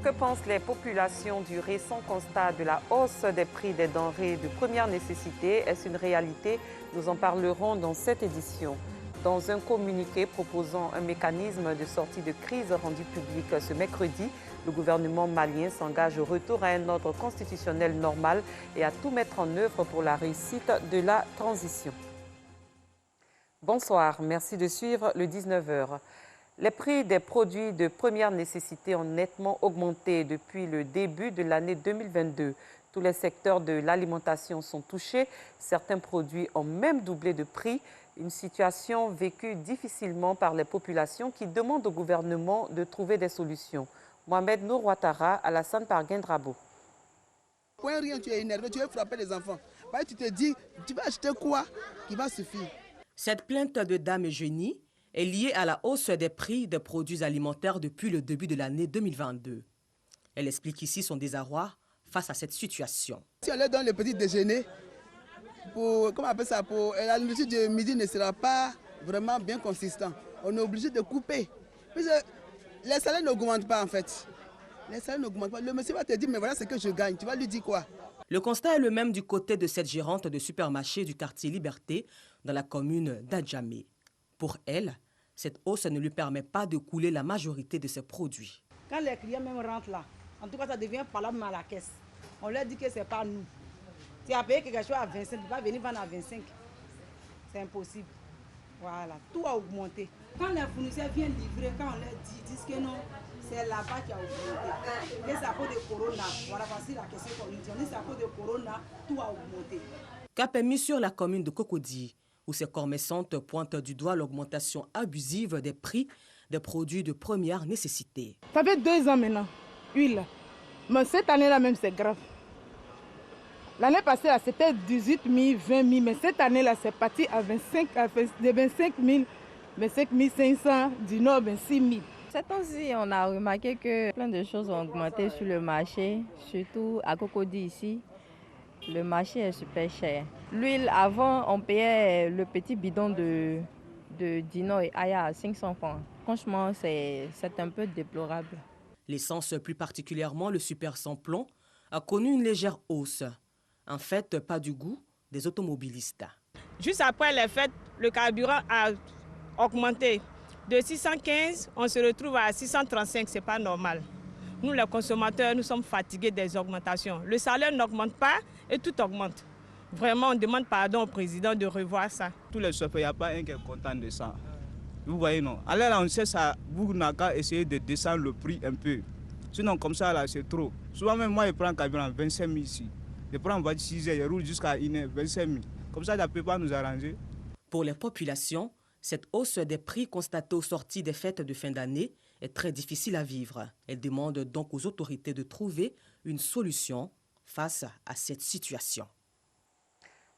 Que pensent les populations du récent constat de la hausse des prix des denrées de première nécessité? Est-ce une réalité? Nous en parlerons dans cette édition. Dans un communiqué proposant un mécanisme de sortie de crise rendu public ce mercredi, le gouvernement malien s'engage au retour à un ordre constitutionnel normal et à tout mettre en œuvre pour la réussite de la transition. Bonsoir, merci de suivre le 19h. Les prix des produits de première nécessité ont nettement augmenté depuis le début de l'année 2022. Tous les secteurs de l'alimentation sont touchés. Certains produits ont même doublé de prix. Une situation vécue difficilement par les populations qui demandent au gouvernement de trouver des solutions. Mohamed Nour Ouattara, Alassane Parguin-Drabo. Point rien, tu es énervé, tu veux frapper les enfants. Tu te dis, tu vas acheter quoi qui va suffire? Cette plainte de Dame Eugénie est liée à la hausse des prix des produits alimentaires depuis le début de l'année 2022. Elle explique ici son désarroi face à cette situation. Si on leur donne le petit déjeuner, la nourriture de midi ne sera pas vraiment bien consistant. On est obligé de couper. Les salaires n'augmentent pas en fait. Les salaires n'augmentent pas. Le monsieur va te dire, mais voilà ce que je gagne. Tu vas lui dire quoi? Le constat est le même du côté de cette gérante de supermarché du quartier Liberté dans la commune d'Adjamé. Pour elle, cette hausse ne lui permet pas de couler la majorité de ses produits. Quand les clients même rentrent là, en tout cas ça devient palable à la caisse. On leur dit que ce n'est pas nous. Tu as payé quelque chose à 25, tu ne peux pas venir vendre à 25. C'est impossible. Voilà, tout a augmenté. Quand les fournisseurs viennent livrer, quand on leur dit, ils disent que non, c'est là-bas qui a augmenté. Et c'est à cause de Corona. Voilà, voici la question qu'on nous dit. On dit c'est à cause de Corona, tout a augmenté. Cap est mis sur la commune de Cocody, où ces commerçantes pointent du doigt l'augmentation abusive des prix des produits de première nécessité. Ça fait 2 ans maintenant, huile. Mais cette année-là même, c'est grave. L'année passée, c'était 18 000, 20 000, mais cette année-là, c'est parti à 25 000, 25 500, du Nord, 26 000. Cette année-ci, on a remarqué que plein de choses ont augmenté sur le marché, surtout à Cocody ici. Le marché est super cher. L'huile, avant, on payait le petit bidon de Dino et Aya à 500 francs. Franchement, c'est un peu déplorable. L'essence, plus particulièrement le super sans plomb, a connu une légère hausse. En fait, pas du goût des automobilistes. Juste après les fêtes, le carburant a augmenté. De 615, on se retrouve à 635, ce n'est pas normal. Nous, les consommateurs, nous sommes fatigués des augmentations. Le salaire n'augmente pas et tout augmente. Vraiment, on demande pardon au président de revoir ça. Tous les chauffeurs, il n'y a pas un qui est content de ça. Vous voyez, non? Alors là, on sait ça, vous n'avez qu'à essayer de descendre le prix un peu. Sinon, comme ça, là, c'est trop. Souvent, même moi, je prends carburant 25 000 ici. Je prends 6 heures, je roule jusqu'à 1 heure, 25 000. Comme ça ne peut pas nous arranger. Pour les populations, cette hausse des prix constatée aux sorties des fêtes de fin d'année est très difficile à vivre. Elle demande donc aux autorités de trouver une solution face à cette situation.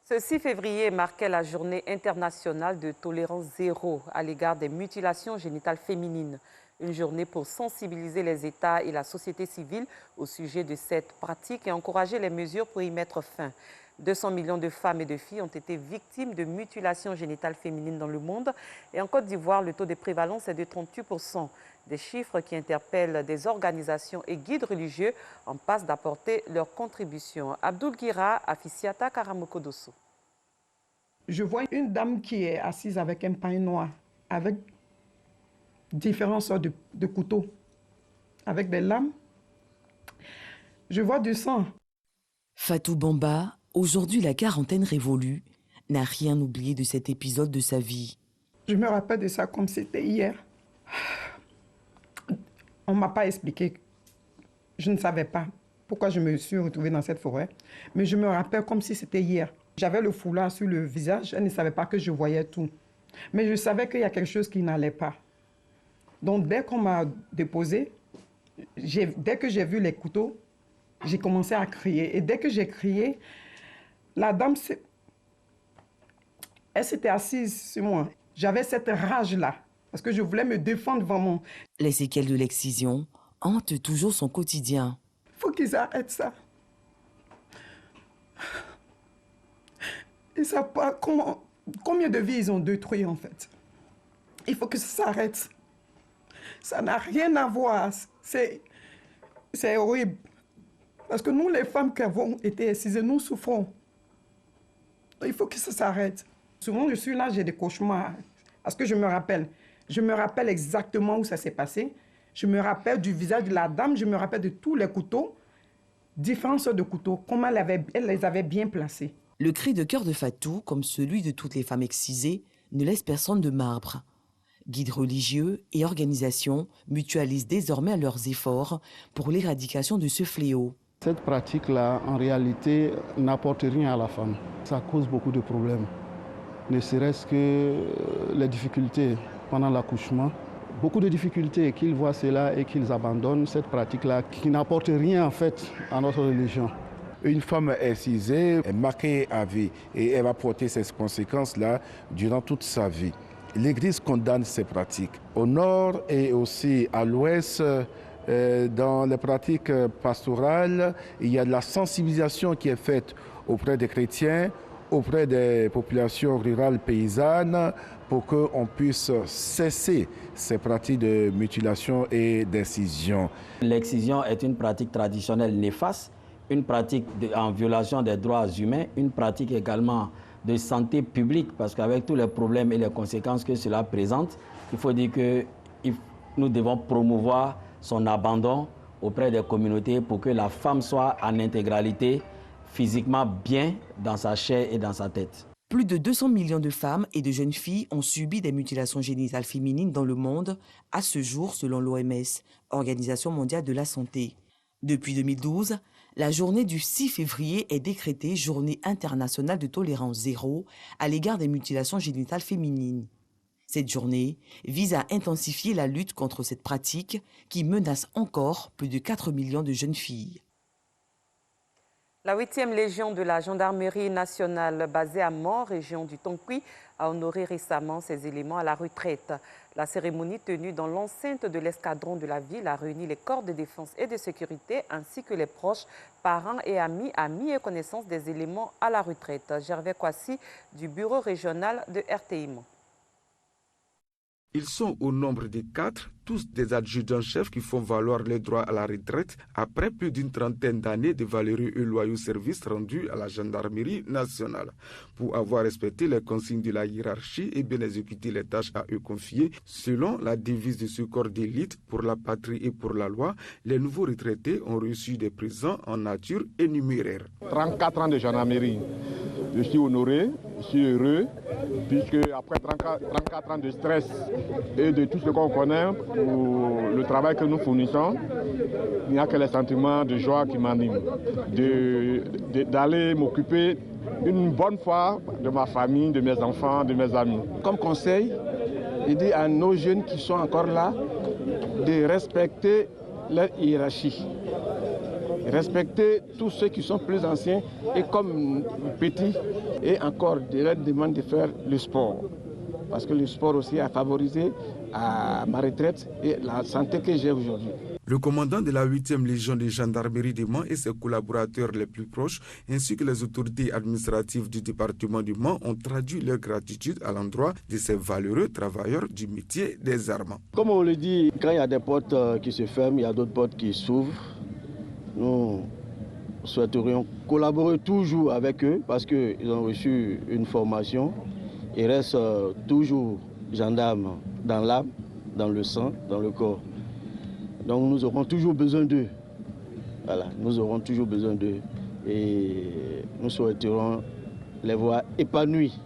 Ce 6 février marquait la journée internationale de tolérance zéro à l'égard des mutilations génitales féminines. Une journée pour sensibiliser les États et la société civile au sujet de cette pratique et encourager les mesures pour y mettre fin. 200 millions de femmes et de filles ont été victimes de mutilations génitales féminines dans le monde. Et en Côte d'Ivoire, le taux de prévalence est de 38%. Des chiffres qui interpellent des organisations et guides religieux en passent d'apporter leur contribution. Abdoul Gira, Afisiata Karamokodosso. Je vois une dame qui est assise avec un pain noir, avec différentes sortes de couteaux, avec des lames. Je vois du sang. Fatou Bamba, aujourd'hui la quarantaine révolue, n'a rien oublié de cet épisode de sa vie. Je me rappelle de ça comme c'était hier. On ne m'a pas expliqué. Je ne savais pas pourquoi je me suis retrouvée dans cette forêt. Mais je me rappelle comme si c'était hier. J'avais le foulard sur le visage. Elle ne savait pas que je voyais tout. Mais je savais qu'il y a quelque chose qui n'allait pas. Donc dès qu'on m'a déposé, dès que j'ai vu les couteaux, j'ai commencé à crier. Et dès que j'ai crié, la dame, elle s'était assise sur moi. J'avais cette rage-là. Parce que je voulais me défendre devant mon... Les séquelles de l'excision hantent toujours son quotidien. Il faut qu'ils arrêtent ça. Ils ne savent pas combien de vies ils ont détruit en fait. Il faut que ça s'arrête. Ça n'a rien à voir. C'est C'est horrible. Parce que nous, les femmes qui avons été excisées, nous souffrons. Il faut que ça s'arrête. Souvent, je suis là, j'ai des cauchemars. Parce que je me rappelle exactement où ça s'est passé. Je me rappelle du visage de la dame, je me rappelle de tous les couteaux, différentes sortes de couteaux, comment elle les avait bien placés. Le cri de cœur de Fatou, comme celui de toutes les femmes excisées, ne laisse personne de marbre. Guides religieux et organisations mutualisent désormais leurs efforts pour l'éradication de ce fléau. Cette pratique-là, en réalité, n'apporte rien à la femme. Ça cause beaucoup de problèmes. Ne serait-ce que les difficultés pendant l'accouchement. Beaucoup de difficultés qu'ils voient cela et qu'ils abandonnent cette pratique-là qui n'apporte rien en fait à notre religion. Une femme excisée est marquée à vie et elle va porter ces conséquences-là durant toute sa vie. L'Église condamne ces pratiques. Au nord et aussi à l'ouest, dans les pratiques pastorales, il y a de la sensibilisation qui est faite auprès des chrétiens, auprès des populations rurales paysannes, pour qu'on puisse cesser ces pratiques de mutilation et d'incision. L'excision est une pratique traditionnelle néfaste, une pratique en violation des droits humains, une pratique également de santé publique, parce qu'avec tous les problèmes et les conséquences que cela présente, il faut dire que nous devons promouvoir son abandon auprès des communautés pour que la femme soit en intégralité, physiquement bien dans sa chair et dans sa tête. Plus de 200 millions de femmes et de jeunes filles ont subi des mutilations génitales féminines dans le monde, à ce jour selon l'OMS, Organisation mondiale de la santé. Depuis 2012, la journée du 6 février est décrétée Journée internationale de tolérance zéro à l'égard des mutilations génitales féminines. Cette journée vise à intensifier la lutte contre cette pratique qui menace encore plus de 4 millions de jeunes filles. La 8e Légion de la Gendarmerie nationale basée à Mans, région du Tonkui, a honoré récemment ses éléments à la retraite. La cérémonie tenue dans l'enceinte de l'escadron de la ville a réuni les corps de défense et de sécurité ainsi que les proches, parents et amis et connaissance des éléments à la retraite. Gervais Kwasi du bureau régional de RTI Mans. Ils sont au nombre de 4, tous des adjudants-chefs qui font valoir les droits à la retraite après plus d'une trentaine d'années de valeureux et loyaux services rendus à la gendarmerie nationale. Pour avoir respecté les consignes de la hiérarchie et bien exécuté les tâches à eux confiées, selon la devise de ce corps d'élite pour la patrie et pour la loi, les nouveaux retraités ont reçu des présents en nature et numéraire. 34 ans de gendarmerie, je suis honoré, je suis heureux, puisque après 34 ans de stress et de tout ce qu'on connaît pour le travail que nous fournissons, il n'y a que les sentiments de joie qui m'animent, d'aller m'occuper une bonne fois de ma famille, de mes enfants, de mes amis. Comme conseil, je dis à nos jeunes qui sont encore là de respecter leur hiérarchie. Respecter tous ceux qui sont plus anciens et comme petits, et encore de leur demande de faire le sport. Parce que le sport aussi a favorisé à ma retraite et la santé que j'ai aujourd'hui. Le commandant de la 8e Légion de gendarmerie de Mans et ses collaborateurs les plus proches, ainsi que les autorités administratives du département du Mans, ont traduit leur gratitude à l'endroit de ces valeureux travailleurs du métier des armes. Comme on le dit, quand il y a des portes qui se ferment, il y a d'autres portes qui s'ouvrent. Nous souhaiterions collaborer toujours avec eux parce qu'ils ont reçu une formation. Ils restent toujours gendarmes dans l'âme, dans le sang, dans le corps. Donc nous aurons toujours besoin d'eux. Voilà, nous aurons toujours besoin d'eux. Et nous souhaiterons les voir épanouis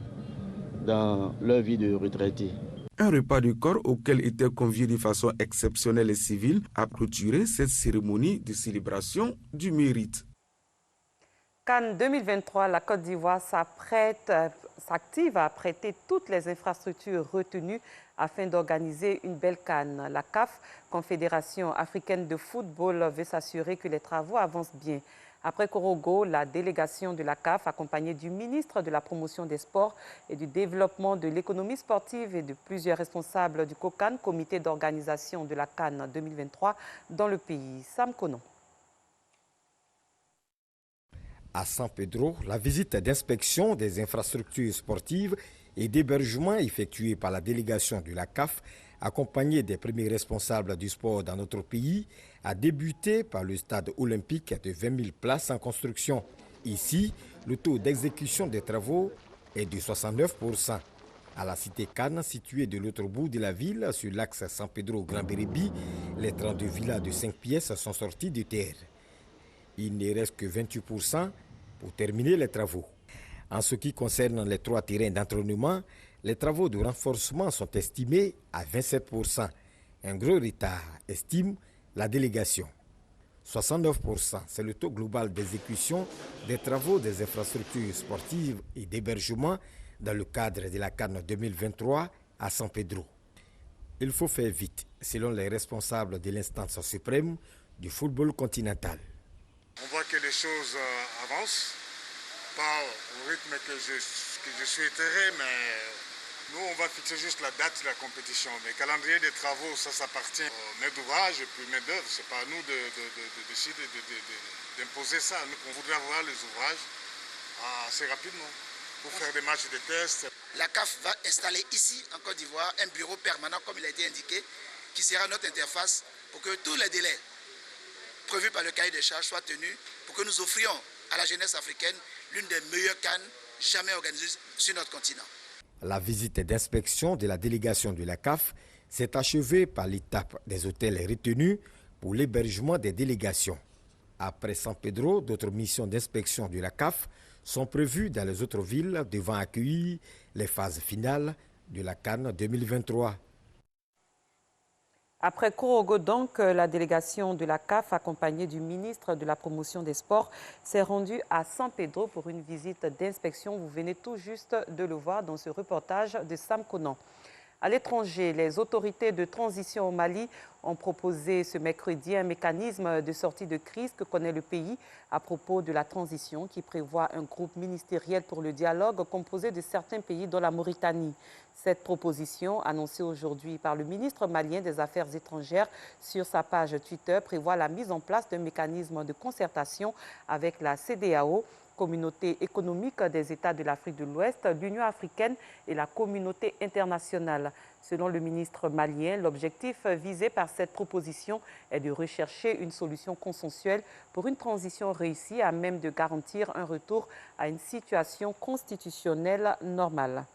dans leur vie de retraité. Un repas du corps auquel étaient conviés de façon exceptionnelle les civils a clôturé cette cérémonie de célébration du mérite. Cannes 2023, la Côte d'Ivoire s'active à prêter toutes les infrastructures retenues afin d'organiser une belle Cannes. La CAF, Confédération africaine de football, veut s'assurer que les travaux avancent bien. Après Korogo, la délégation de la CAF, accompagnée du ministre de la Promotion des Sports et du Développement de l'économie sportive et de plusieurs responsables du COCAN, comité d'organisation de la Cannes 2023, dans le pays. Sam Konon. À San Pedro, la visite d'inspection des infrastructures sportives et d'hébergement effectuée par la délégation de la CAF accompagné des premiers responsables du sport dans notre pays, a débuté par le stade olympique de 20 000 places en construction. Ici, le taux d'exécution des travaux est de 69%. À la cité Cannes, située de l'autre bout de la ville, sur l'axe San Pedro-Grand Bérébi, les 32 villas de 5 pièces sont sorties de terre. Il ne reste que 28% pour terminer les travaux. En ce qui concerne les 3 terrains d'entraînement, les travaux de renforcement sont estimés à 27%. Un gros retard, estime la délégation. 69%, c'est le taux global d'exécution des travaux des infrastructures sportives et d'hébergement dans le cadre de la CAN 2023 à San Pedro. Il faut faire vite, selon les responsables de l'instance suprême du football continental. On voit que les choses avancent, pas au rythme que je souhaiterais, mais nous, on va fixer juste la date de la compétition. Mais le calendrier des travaux, ça appartient au maître d'ouvrage et puis maître d'œuvre. Ce n'est pas à nous de décider d'imposer ça. Nous, on voudrait avoir les ouvrages assez rapidement pour faire des matchs de tests. La CAF va installer ici, en Côte d'Ivoire, un bureau permanent, comme il a été indiqué, qui sera notre interface pour que tous les délais prévus par le cahier des charges soient tenus, pour que nous offrions à la jeunesse africaine l'une des meilleures CAN jamais organisées sur notre continent. La visite d'inspection de la délégation de la CAF s'est achevée par l'étape des hôtels retenus pour l'hébergement des délégations. Après San Pedro, d'autres missions d'inspection de la CAF sont prévues dans les autres villes devant accueillir les phases finales de la CAN 2023. Après Kourogo, donc, la délégation de la CAF, accompagnée du ministre de la Promotion des Sports, s'est rendue à San Pedro pour une visite d'inspection. Vous venez tout juste de le voir dans ce reportage de Sam Conan. À l'étranger, les autorités de transition au Mali ont proposé ce mercredi un mécanisme de sortie de crise que connaît le pays à propos de la transition qui prévoit un groupe ministériel pour le dialogue composé de certains pays dont la Mauritanie. Cette proposition, annoncée aujourd'hui par le ministre malien des Affaires étrangères sur sa page Twitter, prévoit la mise en place d'un mécanisme de concertation avec la CEDEAO, Communauté économique des États de l'Afrique de l'Ouest, l'Union africaine et la communauté internationale. Selon le ministre malien, l'objectif visé par cette proposition est de rechercher une solution consensuelle pour une transition réussie à même de garantir un retour à une situation constitutionnelle normale.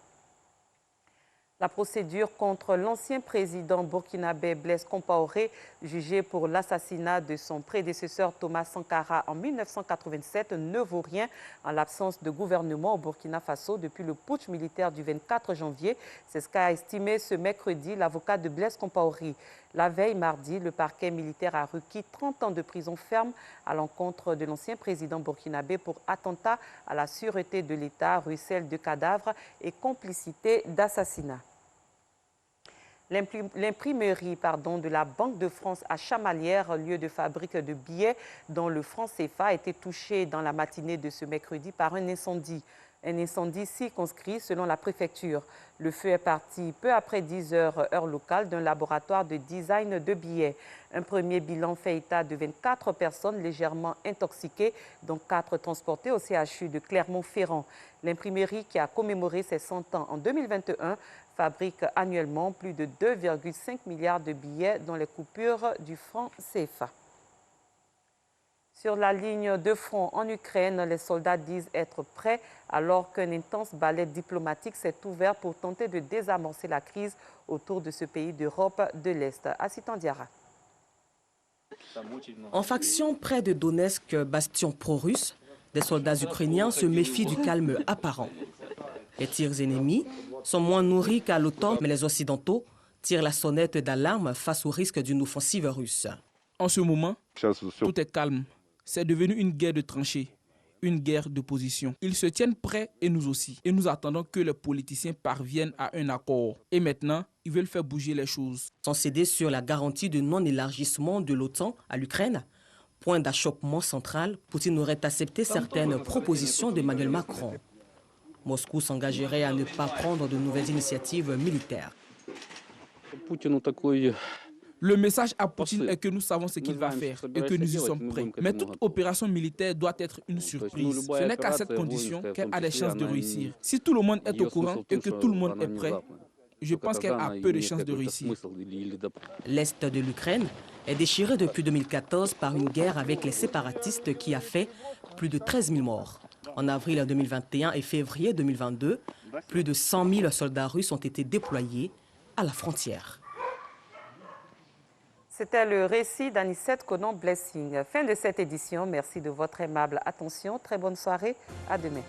La procédure contre l'ancien président burkinabé Blaise Compaoré, jugé pour l'assassinat de son prédécesseur Thomas Sankara en 1987, ne vaut rien en l'absence de gouvernement au Burkina Faso depuis le putsch militaire du 24 janvier. C'est ce qu'a estimé ce mercredi l'avocat de Blaise Compaoré. La veille, mardi, le parquet militaire a requis 30 ans de prison ferme à l'encontre de l'ancien président burkinabé pour attentat à la sûreté de l'État, ruisselle de cadavres et complicité d'assassinat. L'imprimerie de la Banque de France à Chamalières, lieu de fabrique de billets dont le franc CFA a été touché dans la matinée de ce mercredi par un incendie. Un incendie circonscrit selon la préfecture. Le feu est parti peu après 10 heures, heure locale, d'un laboratoire de design de billets. Un premier bilan fait état de 24 personnes légèrement intoxiquées, dont 4 transportées au CHU de Clermont-Ferrand. L'imprimerie, qui a commémoré ses 100 ans en 2021, fabrique annuellement plus de 2,5 milliards de billets dans les coupures du franc CFA. Sur la ligne de front en Ukraine, les soldats disent être prêts alors qu'un intense balai diplomatique s'est ouvert pour tenter de désamorcer la crise autour de ce pays d'Europe de l'Est. Assitan Diarra. En faction près de Donetsk, bastion pro-russe, des soldats ukrainiens se méfient du calme apparent. Les tirs ennemis sont moins nourris qu'à l'automne, mais les Occidentaux tirent la sonnette d'alarme face au risque d'une offensive russe. En ce moment, tout est calme. C'est devenu une guerre de tranchées, une guerre de position. Ils se tiennent prêts et nous aussi. Et nous attendons que les politiciens parviennent à un accord. Et maintenant, ils veulent faire bouger les choses. Sans céder sur la garantie de non-élargissement de l'OTAN à l'Ukraine, point d'achoppement central, Poutine aurait accepté certaines propositions d'Emmanuel Macron. Moscou s'engagerait à ne pas prendre de nouvelles initiatives militaires. Le message à Poutine est que nous savons ce qu'il va faire et que nous y sommes prêts. Mais toute opération militaire doit être une surprise. Ce n'est qu'à cette condition qu'elle a des chances de réussir. Si tout le monde est au courant et que tout le monde est prêt, Je pense qu'elle a peu de chances de réussir. L'Est de l'Ukraine est déchiré depuis 2014 par une guerre avec les séparatistes qui a fait plus de 13 000 morts. En avril 2021 et février 2022, plus de 100 000 soldats russes ont été déployés à la frontière. C'était le récit d'Anicette Conan-Blessing. Fin de cette édition. Merci de votre aimable attention. Très bonne soirée. À demain.